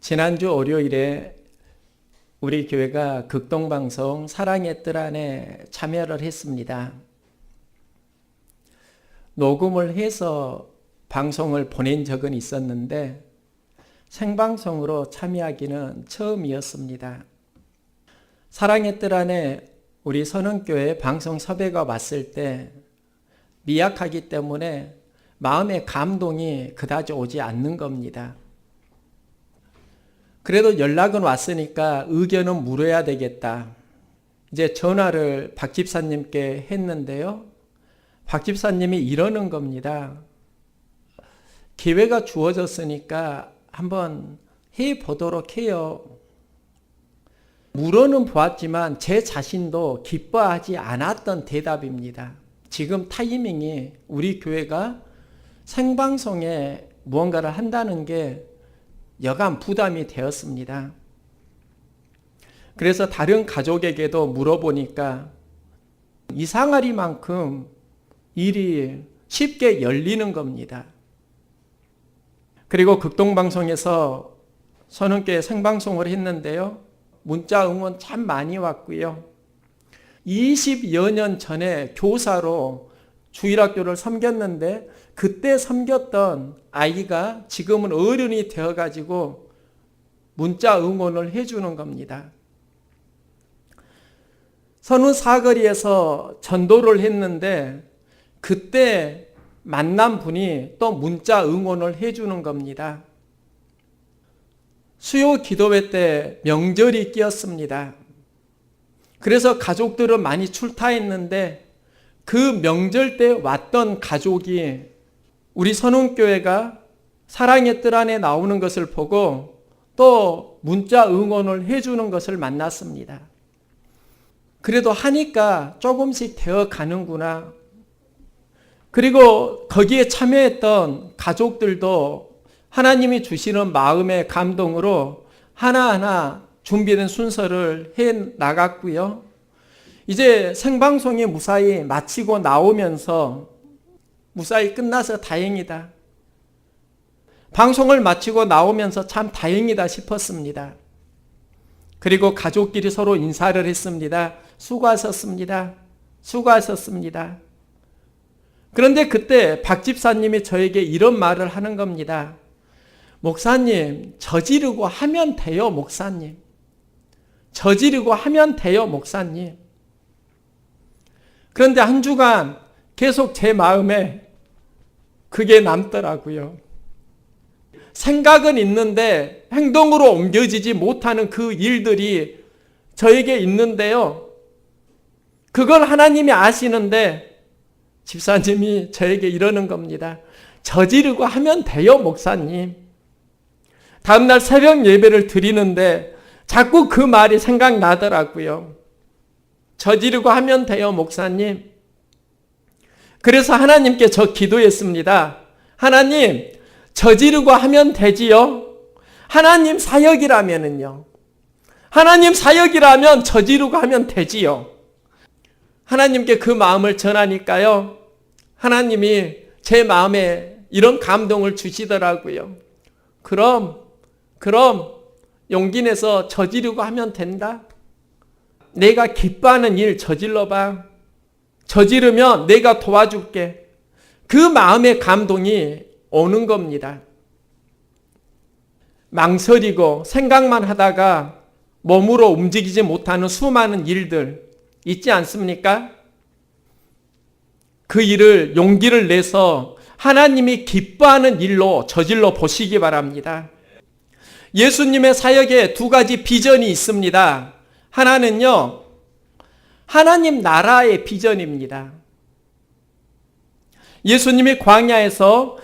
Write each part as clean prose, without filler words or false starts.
지난주 월요일에 우리 교회가 극동방송 사랑의 뜰 안에 참여를 했습니다. 녹음을 해서 방송을 보낸 적은 있었는데 생방송으로 참여하기는 처음이었습니다. 사랑의 뜰 안에 우리 선흥교회 방송 섭외가 왔을 때 미약하기 때문에 마음의 감동이 그다지 오지 않는 겁니다. 그래도 연락은 왔으니까 의견은 물어야 되겠다. 이제 전화를 박 집사님께 했는데요. 박 집사님이 이러는 겁니다. 기회가 주어졌으니까 한번 해보도록 해요. 물어는 보았지만 제 자신도 기뻐하지 않았던 대답입니다. 지금 타이밍이 우리 교회가 생방송에 무언가를 한다는 게 여간 부담이 되었습니다. 그래서 다른 가족에게도 물어보니까 이상하리만큼 일이 쉽게 열리는 겁니다. 그리고 극동방송에서 선흥교회 생방송을 했는데요. 문자 응원 참 많이 왔고요. 20여 년 전에 교사로 주일학교를 섬겼는데 그때 섬겼던 아이가 지금은 어른이 되어가지고 문자 응원을 해주는 겁니다. 선우 사거리에서 전도를 했는데 그때 만난 분이 또 문자 응원을 해주는 겁니다. 수요 기도회 때 명절이 끼었습니다. 그래서 가족들은 많이 출타했는데 그 명절 때 왔던 가족이 우리 선흥교회가 사랑의 뜰 안에 나오는 것을 보고 또 문자 응원을 해주는 것을 만났습니다. 그래도 하니까 조금씩 되어 가는구나. 그리고 거기에 참여했던 가족들도 하나님이 주시는 마음의 감동으로 하나하나 준비된 순서를 해 나갔고요. 이제 생방송이 무사히 마치고 나오면서 무사히 끝나서 다행이다. 방송을 마치고 나오면서 참 다행이다 싶었습니다. 그리고 가족끼리 서로 인사를 했습니다. 수고하셨습니다. 수고하셨습니다. 그런데 그때 박 집사님이 저에게 이런 말을 하는 겁니다. 목사님, 저지르고 하면 돼요, 목사님. 저지르고 하면 돼요, 목사님. 그런데 한 주간 계속 제 마음에 그게 남더라고요. 생각은 있는데 행동으로 옮겨지지 못하는 그 일들이 저에게 있는데요. 그걸 하나님이 아시는데 집사님이 저에게 이러는 겁니다. 저지르고 하면 돼요, 목사님. 다음날 새벽 예배를 드리는데 자꾸 그 말이 생각나더라고요. 저지르고 하면 돼요, 목사님. 그래서 하나님께 저 기도했습니다. 하나님, 저지르고 하면 되지요? 하나님 사역이라면은요. 하나님 사역이라면 저지르고 하면 되지요. 하나님께 그 마음을 전하니까요. 하나님이 제 마음에 이런 감동을 주시더라고요. 그럼 용기 내서 저지르고 하면 된다. 내가 기뻐하는 일 저질러봐. 저지르면 내가 도와줄게. 그 마음의 감동이 오는 겁니다. 망설이고 생각만 하다가 몸으로 움직이지 못하는 수많은 일들 있지 않습니까? 그 일을 용기를 내서 하나님이 기뻐하는 일로 저질러 보시기 바랍니다. 예수님의 사역에 두 가지 비전이 있습니다. 하나는요, 하나님 나라의 비전입니다. 예수님이 광야에서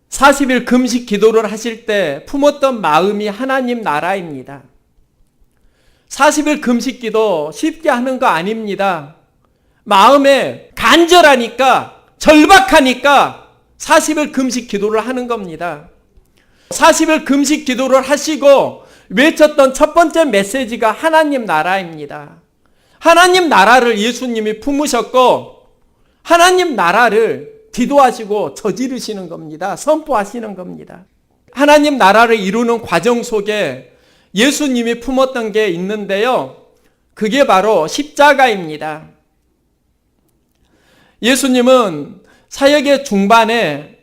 40일 금식 기도를 하실 때 품었던 마음이 하나님 나라입니다. 40일 금식 기도 쉽게 하는 거 아닙니다. 마음에 간절하니까, 절박하니까 40일 금식 기도를 하는 겁니다. 40일 금식 기도를 하시고 외쳤던 첫 번째 메시지가 하나님 나라입니다. 하나님 나라를 예수님이 품으셨고 하나님 나라를 기도하시고 저지르시는 겁니다. 선포하시는 겁니다. 하나님 나라를 이루는 과정 속에 예수님이 품었던 게 있는데요. 그게 바로 십자가입니다. 예수님은 사역의 중반에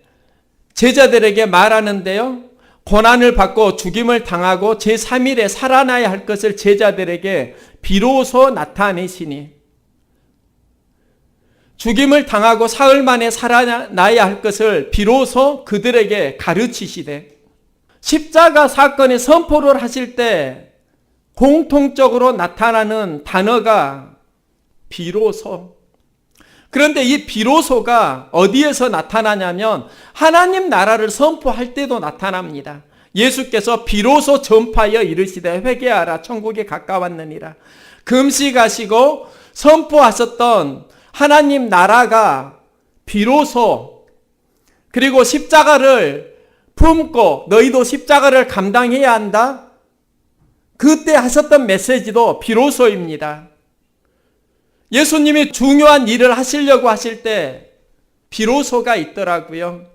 제자들에게 말하는데요. 고난을 받고 죽임을 당하고 제3일에 살아나야 할 것을 제자들에게 비로소 나타내시니, 죽임을 당하고 사흘 만에 살아나야 할 것을 비로소 그들에게 가르치시되, 십자가 사건의 선포를 하실 때 공통적으로 나타나는 단어가 비로소. 그런데 이 비로소가 어디에서 나타나냐면 하나님 나라를 선포할 때도 나타납니다. 예수께서 비로소 전파하여 이르시되 회개하라 천국에 가까웠느니라. 금식하시고 선포하셨던 하나님 나라가 비로소, 그리고 십자가를 품고 너희도 십자가를 감당해야 한다. 그때 하셨던 메시지도 비로소입니다. 예수님이 중요한 일을 하시려고 하실 때 비로소가 있더라고요.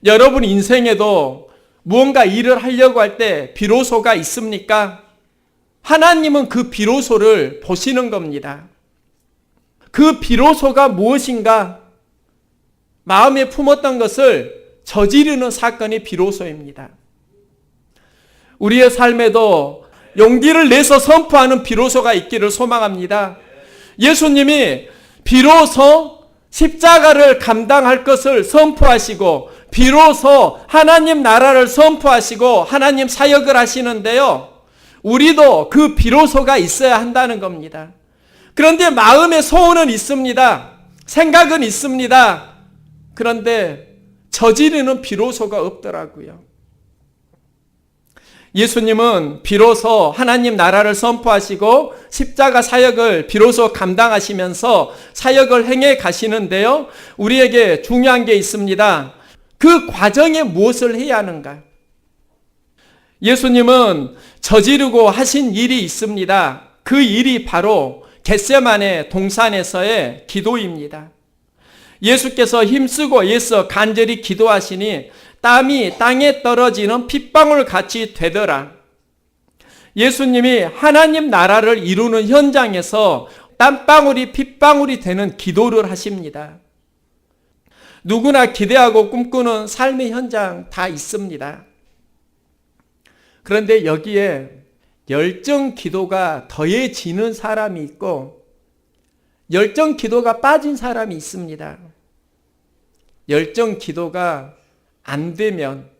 여러분 인생에도 무언가 일을 하려고 할 때 비로소가 있습니까? 하나님은 그 비로소를 보시는 겁니다. 그 비로소가 무엇인가? 마음에 품었던 것을 저지르는 사건이 비로소입니다. 우리의 삶에도 용기를 내서 선포하는 비로소가 있기를 소망합니다. 예수님이 비로소 십자가를 감당할 것을 선포하시고 비로소 하나님 나라를 선포하시고 하나님 사역을 하시는데요. 우리도 그 비로소가 있어야 한다는 겁니다. 그런데 마음의 소원은 있습니다. 생각은 있습니다. 그런데 저지르는 비로소가 없더라고요. 예수님은 비로소 하나님 나라를 선포하시고 십자가 사역을 비로소 감당하시면서 사역을 행해 가시는데요. 우리에게 중요한 게 있습니다. 그 과정에 무엇을 해야 하는가? 예수님은 저지르고 하신 일이 있습니다. 그 일이 바로 겟세마네 동산에서의 기도입니다. 예수께서 힘쓰고 애써 간절히 기도하시니 땀이 땅에 떨어지는 핏방울 같이 되더라. 예수님이 하나님 나라를 이루는 현장에서 땀방울이 핏방울이 되는 기도를 하십니다. 누구나 기대하고 꿈꾸는 삶의 현장 다 있습니다. 그런데 여기에 열정 기도가 더해지는 사람이 있고 열정 기도가 빠진 사람이 있습니다. 열정 기도가 안 되면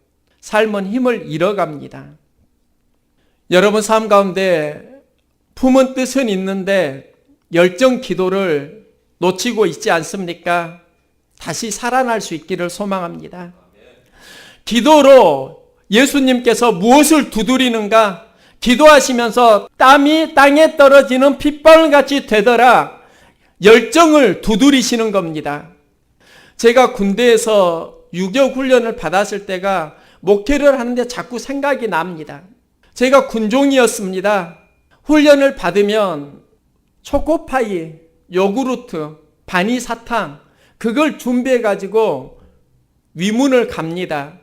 삶은 힘을 잃어갑니다. 여러분 삶 가운데 품은 뜻은 있는데 열정 기도를 놓치고 있지 않습니까? 다시 살아날 수 있기를 소망합니다. 기도로 예수님께서 무엇을 두드리는가? 기도하시면서 땀이 땅에 떨어지는 핏방울같이 되더라. 열정을 두드리시는 겁니다. 제가 군대에서 유교 훈련을 받았을 때가 목회를 하는데 자꾸 생각이 납니다. 제가 군종이었습니다. 훈련을 받으면 초코파이, 요구르트, 바니사탕 그걸 준비해 가지고 위문을 갑니다.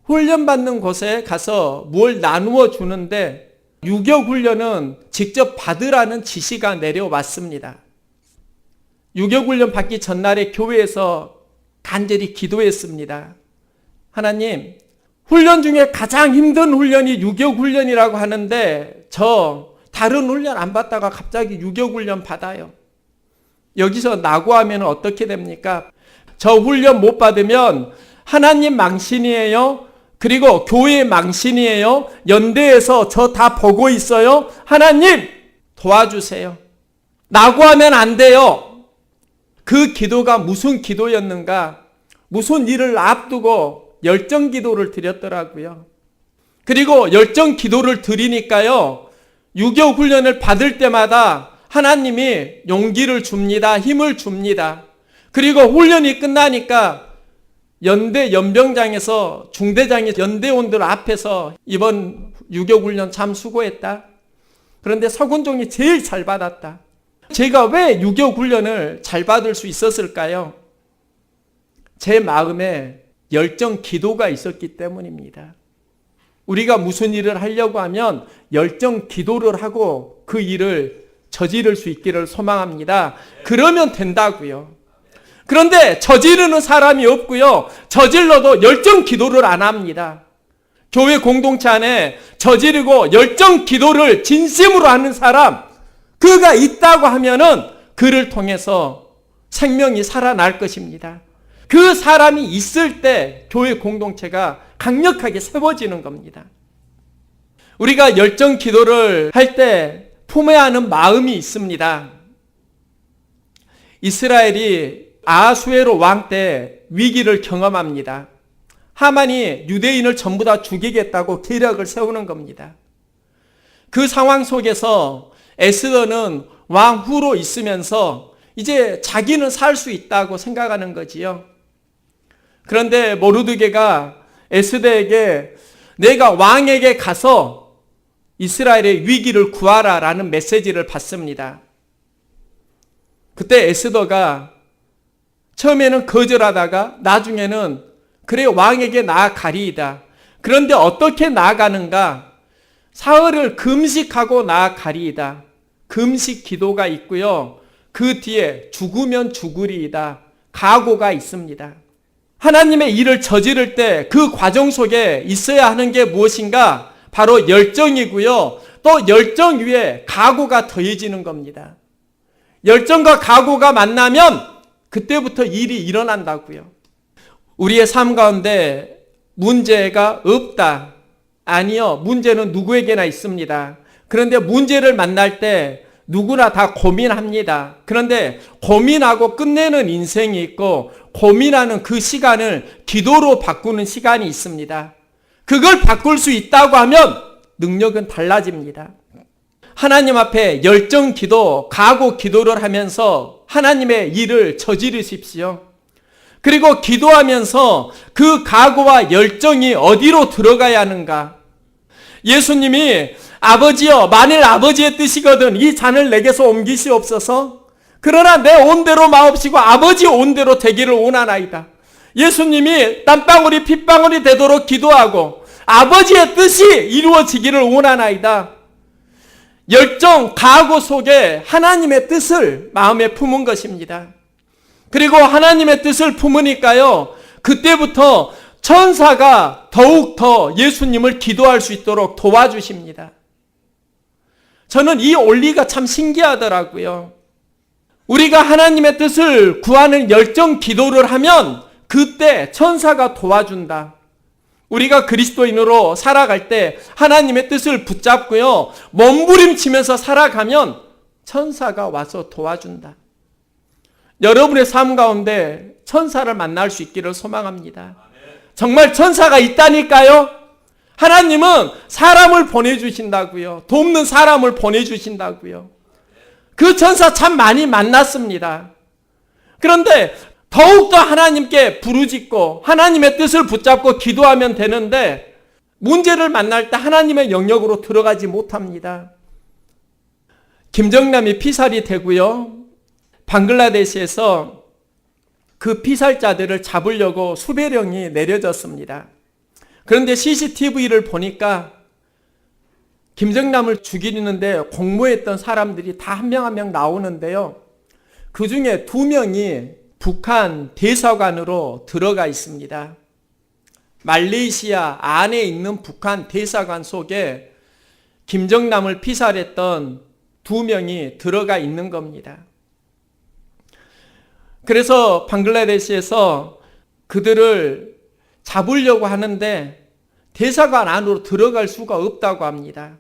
훈련받는 곳에 가서 뭘 나누어 주는데 유교 훈련은 직접 받으라는 지시가 내려왔습니다. 유교 훈련 받기 전날에 교회에서 간절히 기도했습니다. 하나님, 훈련 중에 가장 힘든 훈련이 유교 훈련이라고 하는데 저 다른 훈련 안 받다가 갑자기 유교 훈련 받아요. 여기서 낙오하면 어떻게 됩니까? 저 훈련 못 받으면 하나님 망신이에요. 그리고 교회 망신이에요. 연대에서 저 다 보고 있어요. 하나님 도와주세요. 낙오하면 안 돼요. 그 기도가 무슨 기도였는가? 무슨 일을 앞두고 열정 기도를 드렸더라고요. 그리고 열정 기도를 드리니까요. 유교 훈련을 받을 때마다 하나님이 용기를 줍니다. 힘을 줍니다. 그리고 훈련이 끝나니까 연대 연병장에서 중대장이 연대원들 앞에서 이번 유교 훈련 참 수고했다. 그런데 서군종이 제일 잘 받았다. 제가 왜 유교 훈련을 잘 받을 수 있었을까요? 제 마음에 열정 기도가 있었기 때문입니다. 우리가 무슨 일을 하려고 하면 열정 기도를 하고 그 일을 저지를 수 있기를 소망합니다. 그러면 된다고요. 그런데 저지르는 사람이 없고요. 저질러도 열정 기도를 안 합니다. 교회 공동체 안에 저지르고 열정 기도를 진심으로 하는 사람, 그가 있다고 하면은 그를 통해서 생명이 살아날 것입니다. 그 사람이 있을 때 교회 공동체가 강력하게 세워지는 겁니다. 우리가 열정 기도를 할 때 품어야 하는 마음이 있습니다. 이스라엘이 아하수에로 왕 때 위기를 경험합니다. 하만이 유대인을 전부 다 죽이겠다고 계략을 세우는 겁니다. 그 상황 속에서 에스더는 왕 후로 있으면서 이제 자기는 살 수 있다고 생각하는 거지요. 그런데 모르드게가 에스더에게 내가 왕에게 가서 이스라엘의 위기를 구하라라는 메시지를 받습니다. 그때 에스더가 처음에는 거절하다가 나중에는 그래 왕에게 나아가리이다. 그런데 어떻게 나아가는가? 사흘을 금식하고 나아가리이다. 금식 기도가 있고요. 그 뒤에 죽으면 죽으리이다. 각오가 있습니다. 하나님의 일을 저지를 때 그 과정 속에 있어야 하는 게 무엇인가? 바로 열정이고요. 또 열정 위에 각오가 더해지는 겁니다. 열정과 각오가 만나면 그때부터 일이 일어난다고요. 우리의 삶 가운데 문제가 없다. 아니요. 문제는 누구에게나 있습니다. 그런데 문제를 만날 때 누구나 다 고민합니다. 그런데 고민하고 끝내는 인생이 있고 고민하는 그 시간을 기도로 바꾸는 시간이 있습니다. 그걸 바꿀 수 있다고 하면 능력은 달라집니다. 하나님 앞에 열정 기도, 각오 기도를 하면서 하나님의 일을 저지르십시오. 그리고 기도하면서 그 각오와 열정이 어디로 들어가야 하는가? 예수님이 아버지여, 만일 아버지의 뜻이거든 이 잔을 내게서 옮기시옵소서. 그러나 내 온대로 마옵시고 아버지 온대로 되기를 원하나이다. 예수님이 땀방울이 핏방울이 되도록 기도하고 아버지의 뜻이 이루어지기를 원하나이다. 열정, 각오 속에 하나님의 뜻을 마음에 품은 것입니다. 그리고 하나님의 뜻을 품으니까요, 그때부터 천사가 더욱 더 예수님을 기도할 수 있도록 도와주십니다. 저는 이 원리가 참 신기하더라고요. 우리가 하나님의 뜻을 구하는 열정 기도를 하면 그때 천사가 도와준다. 우리가 그리스도인으로 살아갈 때 하나님의 뜻을 붙잡고요, 몸부림치면서 살아가면 천사가 와서 도와준다. 여러분의 삶 가운데 천사를 만날 수 있기를 소망합니다. 정말 천사가 있다니까요. 하나님은 사람을 보내주신다고요. 돕는 사람을 보내주신다고요. 그 천사 참 많이 만났습니다. 그런데 더욱더 하나님께 부르짖고 하나님의 뜻을 붙잡고 기도하면 되는데 문제를 만날 때 하나님의 영역으로 들어가지 못합니다. 김정남이 피살이 되고요, 방글라데시에서 그 피살자들을 잡으려고 수배령이 내려졌습니다. 그런데 CCTV를 보니까 김정남을 죽이는데 공모했던 사람들이 다 한 명 한 명 나오는데요, 그 중에 2명이 북한 대사관으로 들어가 있습니다. 말레이시아 안에 있는 북한 대사관 속에 김정남을 피살했던 2명이 들어가 있는 겁니다. 그래서 방글라데시에서 그들을 잡으려고 하는데 대사관 안으로 들어갈 수가 없다고 합니다.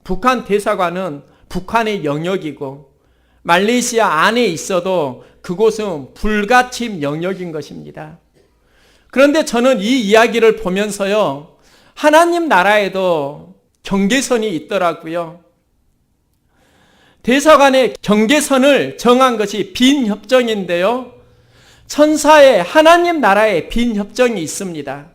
북한 대사관은 북한의 영역이고 말레이시아 안에 있어도 그곳은 불가침 영역인 것입니다. 그런데 저는 이 이야기를 보면서요, 하나님 나라에도 경계선이 있더라고요. 대사관의 경계선을 정한 것이 빈협정인데요, 천사의 하나님 나라의 빈협정이 있습니다.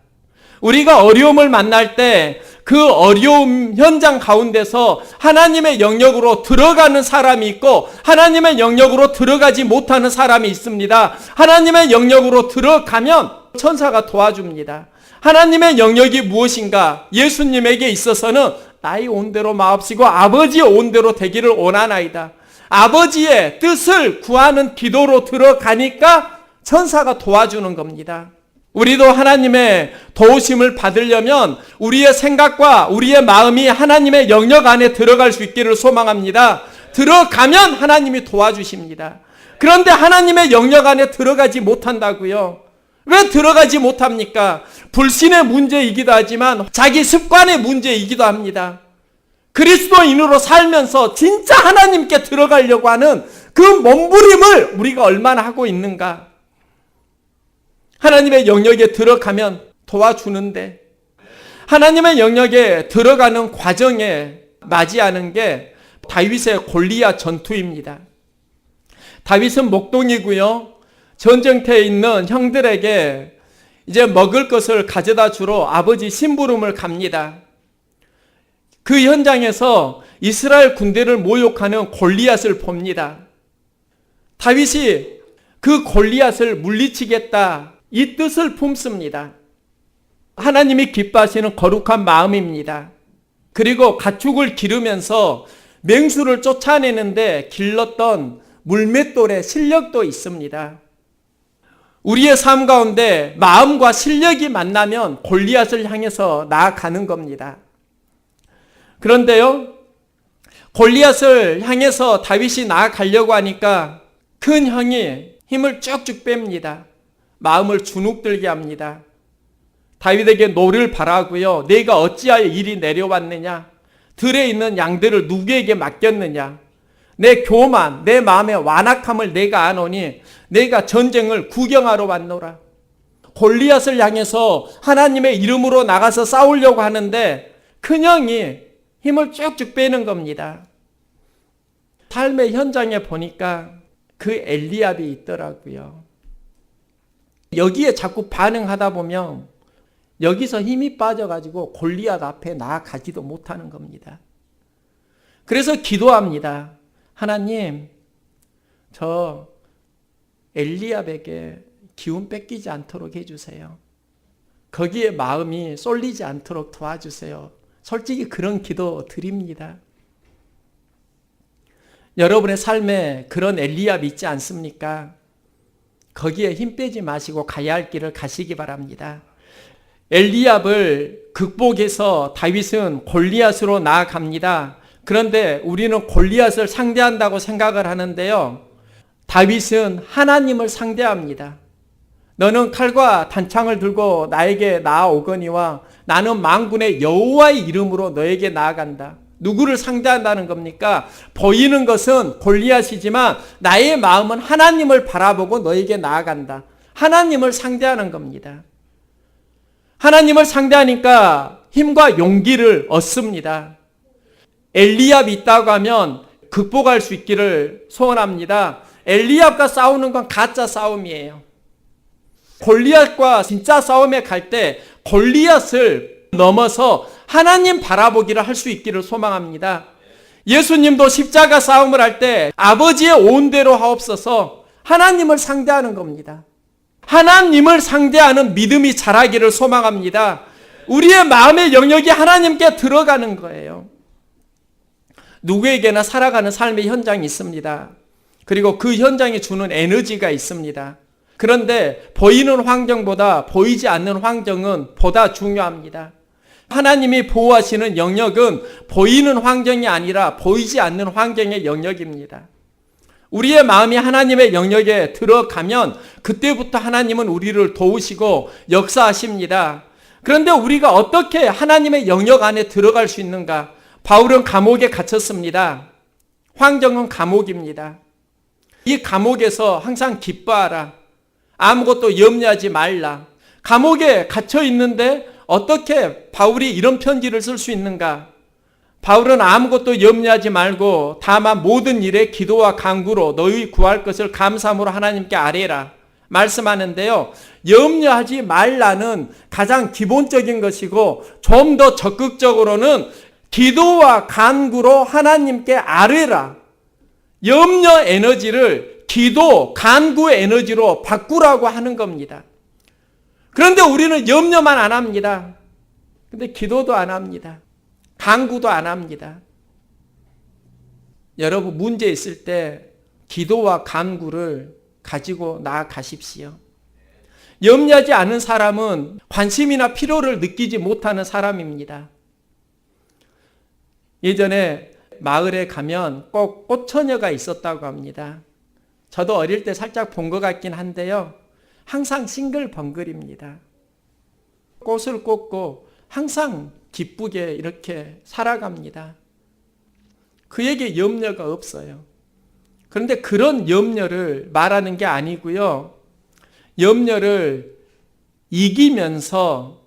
우리가 어려움을 만날 때 그 어려움 현장 가운데서 하나님의 영역으로 들어가는 사람이 있고 하나님의 영역으로 들어가지 못하는 사람이 있습니다. 하나님의 영역으로 들어가면 천사가 도와줍니다. 하나님의 영역이 무엇인가? 예수님에게 있어서는 나의 온대로 마옵시고 아버지의 온대로 되기를 원하나이다. 아버지의 뜻을 구하는 기도로 들어가니까 천사가 도와주는 겁니다. 우리도 하나님의 도우심을 받으려면 우리의 생각과 우리의 마음이 하나님의 영역 안에 들어갈 수 있기를 소망합니다. 들어가면 하나님이 도와주십니다. 그런데 하나님의 영역 안에 들어가지 못한다고요. 왜 들어가지 못합니까? 불신의 문제이기도 하지만 자기 습관의 문제이기도 합니다. 그리스도인으로 살면서 진짜 하나님께 들어가려고 하는 그 몸부림을 우리가 얼마나 하고 있는가? 하나님의 영역에 들어가면 도와주는데 하나님의 영역에 들어가는 과정에 맞이하는 게 다윗의 골리앗 전투입니다. 다윗은 목동이고요. 전쟁터에 있는 형들에게 이제 먹을 것을 가져다 주러 아버지 심부름을 갑니다. 그 현장에서 이스라엘 군대를 모욕하는 골리앗을 봅니다. 다윗이 그 골리앗을 물리치겠다 이 뜻을 품습니다. 하나님이 기뻐하시는 거룩한 마음입니다. 그리고 가축을 기르면서 맹수를 쫓아내는데 길렀던 물맷돌의 실력도 있습니다. 우리의 삶 가운데 마음과 실력이 만나면 골리앗을 향해서 나아가는 겁니다. 그런데요, 골리앗을 향해서 다윗이 나아가려고 하니까 큰 형이 힘을 쭉쭉 뺍니다. 마음을 주눅들게 합니다. 다윗에게 노를 바라고요. 내가 어찌하여 이리 내려왔느냐? 들에 있는 양들을 누구에게 맡겼느냐? 내 교만, 내 마음의 완악함을 내가 아노니 내가 전쟁을 구경하러 왔노라. 골리앗을 향해서 하나님의 이름으로 나가서 싸우려고 하는데 큰형이 힘을 쭉쭉 빼는 겁니다. 삶의 현장에 보니까 그 엘리압이 있더라고요. 여기에 자꾸 반응하다 보면 여기서 힘이 빠져가지고 골리앗 앞에 나아가지도 못하는 겁니다. 그래서 기도합니다. 하나님, 저 엘리압에게 기운 뺏기지 않도록 해주세요. 거기에 마음이 쏠리지 않도록 도와주세요. 솔직히 그런 기도 드립니다. 여러분의 삶에 그런 엘리압이 있지 않습니까? 거기에 힘 빼지 마시고 가야 할 길을 가시기 바랍니다. 엘리압을 극복해서 다윗은 골리앗으로 나아갑니다. 그런데 우리는 골리앗을 상대한다고 생각을 하는데요. 다윗은 하나님을 상대합니다. 너는 칼과 단창을 들고 나에게 나아오거니와 나는 만군의 여호와의 이름으로 너에게 나아간다. 누구를 상대한다는 겁니까? 보이는 것은 골리앗이지만 나의 마음은 하나님을 바라보고 너에게 나아간다. 하나님을 상대하는 겁니다. 하나님을 상대하니까 힘과 용기를 얻습니다. 엘리압이 있다고 하면 극복할 수 있기를 소원합니다. 엘리압과 싸우는 건 가짜 싸움이에요. 골리앗과 진짜 싸움에 갈 때 골리앗을 넘어서 하나님 바라보기를 할 수 있기를 소망합니다. 예수님도 십자가 싸움을 할 때 아버지의 온대로 하옵소서 하나님을 상대하는 겁니다. 하나님을 상대하는 믿음이 자라기를 소망합니다. 우리의 마음의 영역이 하나님께 들어가는 거예요. 누구에게나 살아가는 삶의 현장이 있습니다. 그리고 그 현장이 주는 에너지가 있습니다. 그런데 보이는 환경보다 보이지 않는 환경은 보다 중요합니다. 하나님이 보호하시는 영역은 보이는 환경이 아니라 보이지 않는 환경의 영역입니다. 우리의 마음이 하나님의 영역에 들어가면 그때부터 하나님은 우리를 도우시고 역사하십니다. 그런데 우리가 어떻게 하나님의 영역 안에 들어갈 수 있는가? 바울은 감옥에 갇혔습니다. 환경은 감옥입니다. 이 감옥에서 항상 기뻐하라. 아무것도 염려하지 말라. 감옥에 갇혀 있는데 어떻게 바울이 이런 편지를 쓸 수 있는가? 바울은 아무것도 염려하지 말고 다만 모든 일에 기도와 간구로 너희 구할 것을 감사함으로 하나님께 아뢰라 말씀하는데요. 염려하지 말라는 가장 기본적인 것이고 좀 더 적극적으로는 기도와 간구로 하나님께 아뢰라. 염려 에너지를 기도, 간구의 에너지로 바꾸라고 하는 겁니다. 그런데 우리는 염려만 안 합니다. 근데 기도도 안 합니다. 간구도 안 합니다. 여러분, 문제 있을 때 기도와 간구를 가지고 나아가십시오. 염려하지 않은 사람은 관심이나 필요를 느끼지 못하는 사람입니다. 예전에 마을에 가면 꼭 꽃처녀가 있었다고 합니다. 저도 어릴 때 살짝 본 것 같긴 한데요. 항상 싱글벙글입니다. 꽃을 꽂고 항상 기쁘게 이렇게 살아갑니다. 그에게 염려가 없어요. 그런데 그런 염려를 말하는 게 아니고요. 염려를 이기면서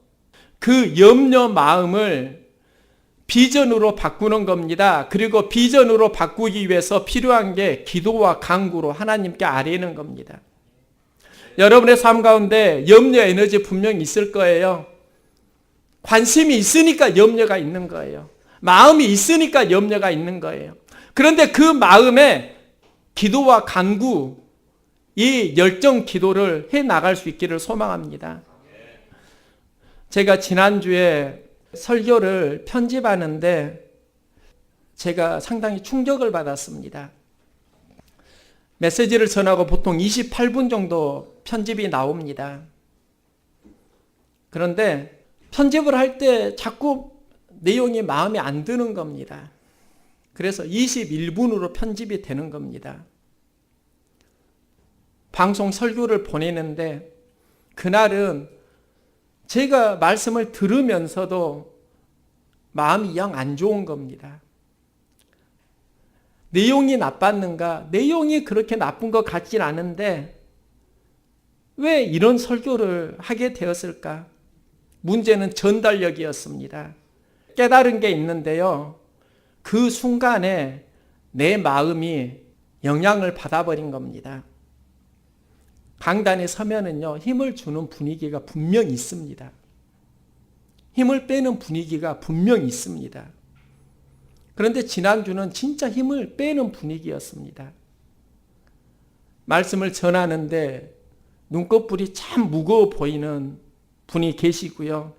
그 염려 마음을 비전으로 바꾸는 겁니다. 그리고 비전으로 바꾸기 위해서 필요한 게 기도와 간구로 하나님께 아뢰는 겁니다. 여러분의 삶 가운데 염려 에너지 분명히 있을 거예요. 관심이 있으니까 염려가 있는 거예요. 마음이 있으니까 염려가 있는 거예요. 그런데 그 마음에 기도와 간구, 이 열정 기도를 해 나갈 수 있기를 소망합니다. 제가 지난주에 설교를 편집하는데 제가 상당히 충격을 받았습니다. 메시지를 전하고 보통 28분 정도 편집이 나옵니다. 그런데 편집을 할 때 자꾸 내용이 마음에 안 드는 겁니다. 그래서 21분으로 편집이 되는 겁니다. 방송 설교를 보내는데 그날은 제가 말씀을 들으면서도 마음이 영 안 좋은 겁니다. 내용이 나빴는가? 내용이 그렇게 나쁜 것 같진 않은데 왜 이런 설교를 하게 되었을까? 문제는 전달력이었습니다. 깨달은 게 있는데요. 그 순간에 내 마음이 영향을 받아버린 겁니다. 강단에 서면은요, 힘을 주는 분위기가 분명히 있습니다. 힘을 빼는 분위기가 분명히 있습니다. 그런데 지난주는 진짜 힘을 빼는 분위기였습니다. 말씀을 전하는데 눈꺼풀이 참 무거워 보이는 분이 계시고요.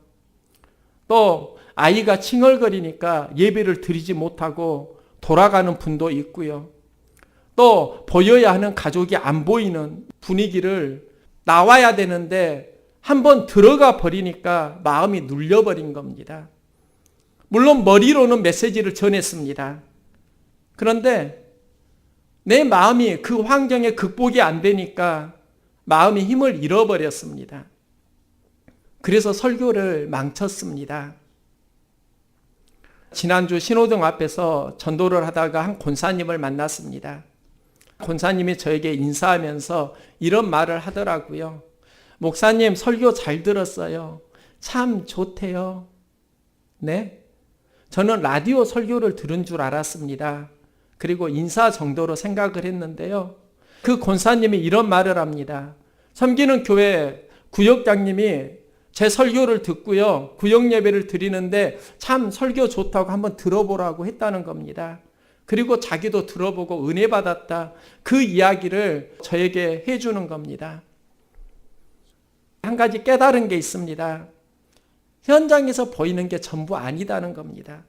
또 아이가 칭얼거리니까 예배를 드리지 못하고 돌아가는 분도 있고요. 또 보여야 하는 가족이 안 보이는 분위기를 나와야 되는데 한번 들어가 버리니까 마음이 눌려버린 겁니다. 물론 머리로는 메시지를 전했습니다. 그런데 내 마음이 그 환경에 극복이 안 되니까 마음이 힘을 잃어버렸습니다. 그래서 설교를 망쳤습니다. 지난주 신호등 앞에서 전도를 하다가 한 권사님을 만났습니다. 권사님이 저에게 인사하면서 이런 말을 하더라고요. 목사님, 설교 잘 들었어요. 참 좋대요. 네? 저는 라디오 설교를 들은 줄 알았습니다. 그리고 인사 정도로 생각을 했는데요. 그 권사님이 이런 말을 합니다. 섬기는 교회 구역장님이 제 설교를 듣고요. 구역 예배를 드리는데 참 설교 좋다고 한번 들어보라고 했다는 겁니다. 그리고 자기도 들어보고 은혜 받았다. 그 이야기를 저에게 해주는 겁니다. 한 가지 깨달은 게 있습니다. 현장에서 보이는 게 전부 아니다는 겁니다.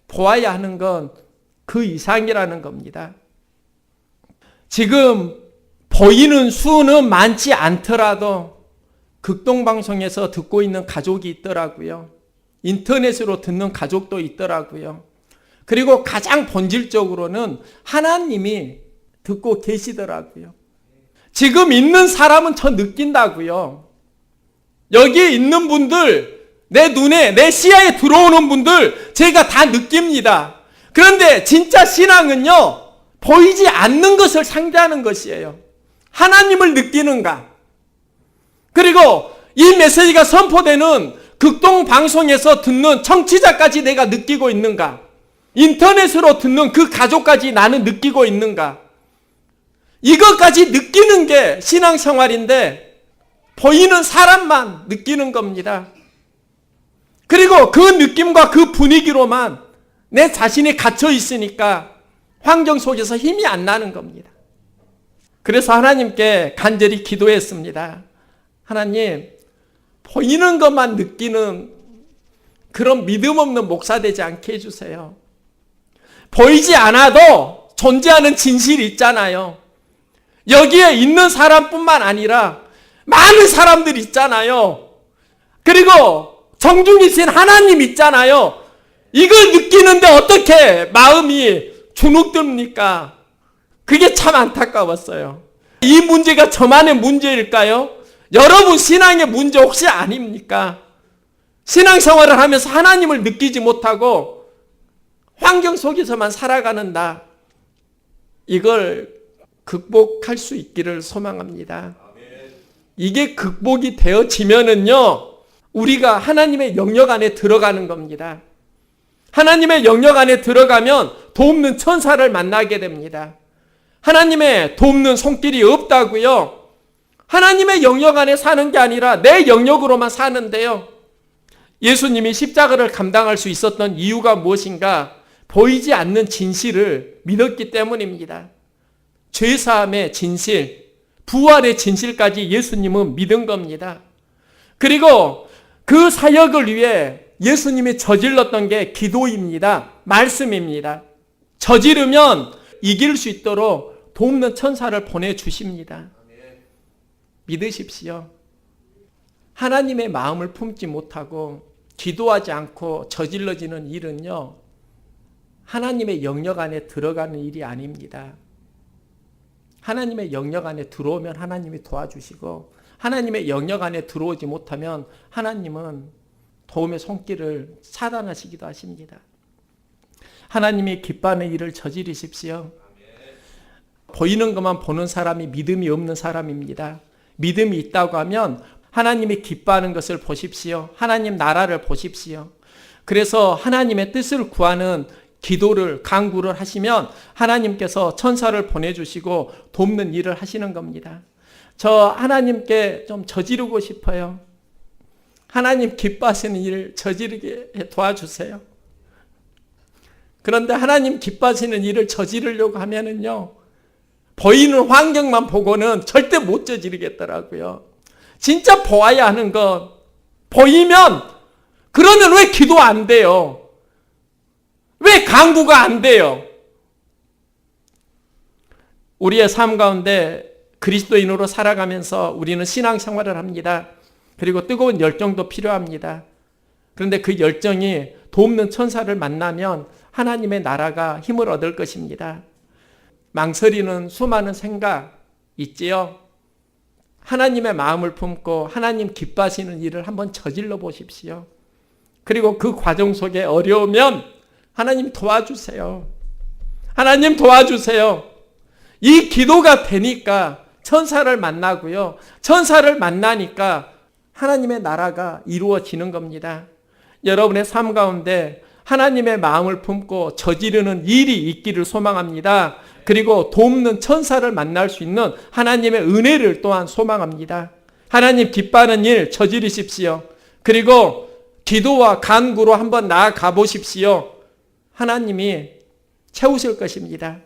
보아야 하는 건 그 이상이라는 겁니다. 지금 보이는 수는 많지 않더라도 극동방송에서 듣고 있는 가족이 있더라고요. 인터넷으로 듣는 가족도 있더라고요. 그리고 가장 본질적으로는 하나님이 듣고 계시더라고요. 지금 있는 사람은 저 느낀다고요. 여기에 있는 분들, 내 눈에, 내 시야에 들어오는 분들 제가 다 느낍니다. 그런데 진짜 신앙은요, 보이지 않는 것을 상대하는 것이에요. 하나님을 느끼는가? 그리고 이 메시지가 선포되는 극동방송에서 듣는 청취자까지 내가 느끼고 있는가? 인터넷으로 듣는 그 가족까지 나는 느끼고 있는가? 이것까지 느끼는 게 신앙생활인데 보이는 사람만 느끼는 겁니다. 그리고 그 느낌과 그 분위기로만 내 자신이 갇혀 있으니까 환경 속에서 힘이 안 나는 겁니다. 그래서 하나님께 간절히 기도했습니다. 하나님, 보이는 것만 느끼는 그런 믿음 없는 목사 되지 않게 해주세요. 보이지 않아도 존재하는 진실이 있잖아요. 여기에 있는 사람뿐만 아니라 많은 사람들이 있잖아요. 그리고 정중이신 하나님 있잖아요. 이걸 느끼는데 어떻게 마음이 주눅듭니까? 그게 참 안타까웠어요. 이 문제가 저만의 문제일까요? 여러분 신앙의 문제 혹시 아닙니까? 신앙생활을 하면서 하나님을 느끼지 못하고 환경 속에서만 살아가는 나, 이걸 극복할 수 있기를 소망합니다. 이게 극복이 되어지면은요, 우리가 하나님의 영역 안에 들어가는 겁니다. 하나님의 영역 안에 들어가면 돕는 천사를 만나게 됩니다. 하나님의 돕는 손길이 없다고요? 하나님의 영역 안에 사는 게 아니라 내 영역으로만 사는데요. 예수님이 십자가를 감당할 수 있었던 이유가 무엇인가? 보이지 않는 진실을 믿었기 때문입니다. 죄사함의 진실, 부활의 진실까지 예수님은 믿은 겁니다. 그리고 그 사역을 위해 예수님이 저질렀던 게 기도입니다. 말씀입니다. 저지르면 이길 수 있도록 돕는 천사를 보내주십니다. 믿으십시오. 하나님의 마음을 품지 못하고 기도하지 않고 저질러지는 일은요, 하나님의 영역 안에 들어가는 일이 아닙니다. 하나님의 영역 안에 들어오면 하나님이 도와주시고, 하나님의 영역 안에 들어오지 못하면 하나님은 도움의 손길을 차단하시기도 하십니다. 하나님이 기뻐하는 일을 저지르십시오. 보이는 것만 보는 사람이 믿음이 없는 사람입니다. 믿음이 있다고 하면 하나님이 기뻐하는 것을 보십시오. 하나님 나라를 보십시오. 그래서 하나님의 뜻을 구하는 기도를, 간구를 하시면 하나님께서 천사를 보내주시고 돕는 일을 하시는 겁니다. 저 하나님께 좀 저지르고 싶어요. 하나님 기뻐하시는 일을 저지르게 도와주세요. 그런데 하나님 기뻐하시는 일을 저지르려고 하면은요, 보이는 환경만 보고는 절대 못 저지르겠더라고요. 진짜 보아야 하는 것, 보이면, 그러면 왜 기도 안 돼요? 왜 간구가 안 돼요? 우리의 삶 가운데 그리스도인으로 살아가면서 우리는 신앙생활을 합니다. 그리고 뜨거운 열정도 필요합니다. 그런데 그 열정이 돕는 천사를 만나면 하나님의 나라가 힘을 얻을 것입니다. 망설이는 수많은 생각 있지요? 하나님의 마음을 품고 하나님 기뻐하시는 일을 한번 저질러 보십시오. 그리고 그 과정 속에 어려우면 하나님 도와주세요. 하나님 도와주세요. 이 기도가 되니까 천사를 만나고요. 천사를 만나니까 하나님의 나라가 이루어지는 겁니다. 여러분의 삶 가운데 하나님의 마음을 품고 저지르는 일이 있기를 소망합니다. 그리고 돕는 천사를 만날 수 있는 하나님의 은혜를 또한 소망합니다. 하나님 기뻐하는 일 저지르십시오. 그리고 기도와 간구로 한번 나아가 보십시오. 하나님이 채우실 것입니다.